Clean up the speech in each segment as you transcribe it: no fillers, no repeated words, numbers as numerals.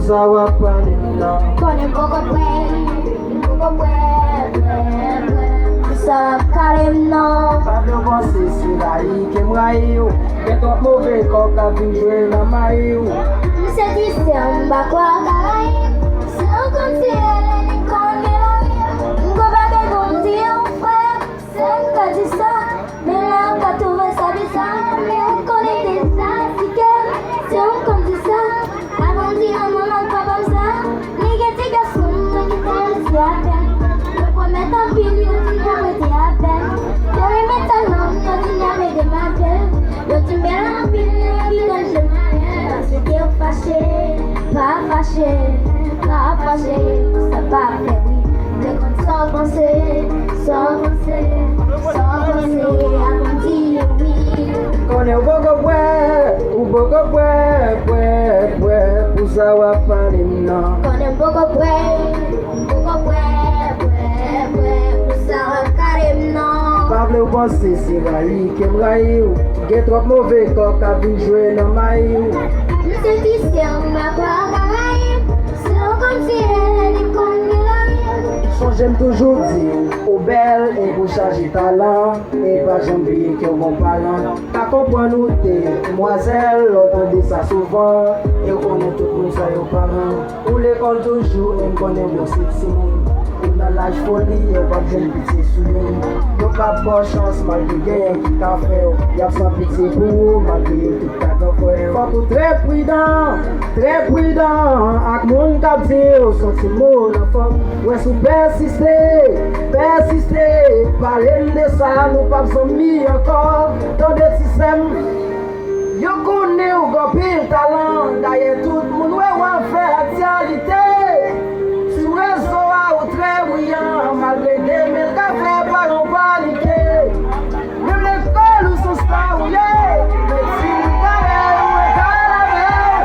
sa wap pale nan. Konen poko pwe, sa wap kalem nan. Pablo Bonse si la yi ke mrayi yo. Gen trop mouve kok a vin jwe nan mayi yo. Mse di se mba kwa karayi, se an kon si ele ni kon melayi. Mgo bade kon di yon fwe, se an ka di sa, men la an ka touve sa bizan. Men an konen de sa si ke, se an kon di sa, avan di an maman pa bam sa. Ni gen ti gason, men ki te si apen. Yo promet an pil, yo ti nyame ti apen. Yo remet an nom, yo ti nyame de m'appel. Yo ti mbel an pil, yo ki den je m'ayen. Parce que yo fâché, pas fâché, ça pas fait oui. Mais quand sans penser, avant dire oui. Konen ou boko pwe, pou sa wap pale nan. Konen poko pwe, pour ça kalem nan. Pablo Bonse si la yi ke mrayi yo. Gen trop mouve kok a vin jwe nan mayi yo. Mse di se mba kwa karayi, se an kon si ele ni kon melayi. Son j'aime toujours dire, ou belle et pour changer talent, et pas j'oublie que mon parent. T'as compris nous t'es demoiselle, l'autre dit ça souvent, et on est tout pour ça aux parents. Ou l'école toujours, et on connaît le sexy. Ou dans l'âge folie, et pas bien pitié sous nous. Nous pas bonne chance, malgré gain qui t'a fait. Y'a sans pitié pour vous, malgré tout ta fait. Faut tout très prudent, avec mon cap dire, sentiment de femme. Ouais, sous persister, parler de ça, nous pas besoin mis encore dans des systèmes. Yo connais ou gopil talent, d'ailleurs tout le monde ouais en fait actualité. Sous réseau ou très brillant, malgré 2000 cafés par en paniqué. Même l'école où sont stars ou médecine pareil ou est à la veille.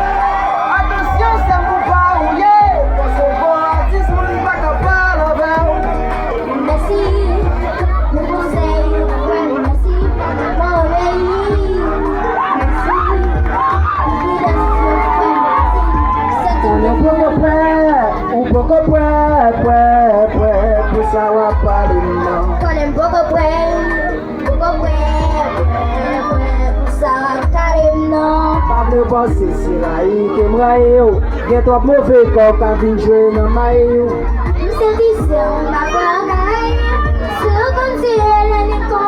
Attention, c'est mon pas ou pour ce bon artiste, on n'est pas capable de faire. Merci, mon conseil, merci, mon réveil. Konen poko pwe, pou sa wap pale nan. Konen poko pwe, pour ça kalem nan. Pablo Bonse si la yi ke mrayi yo. Gen trop mouve kok a vin jwe nan mayi yo.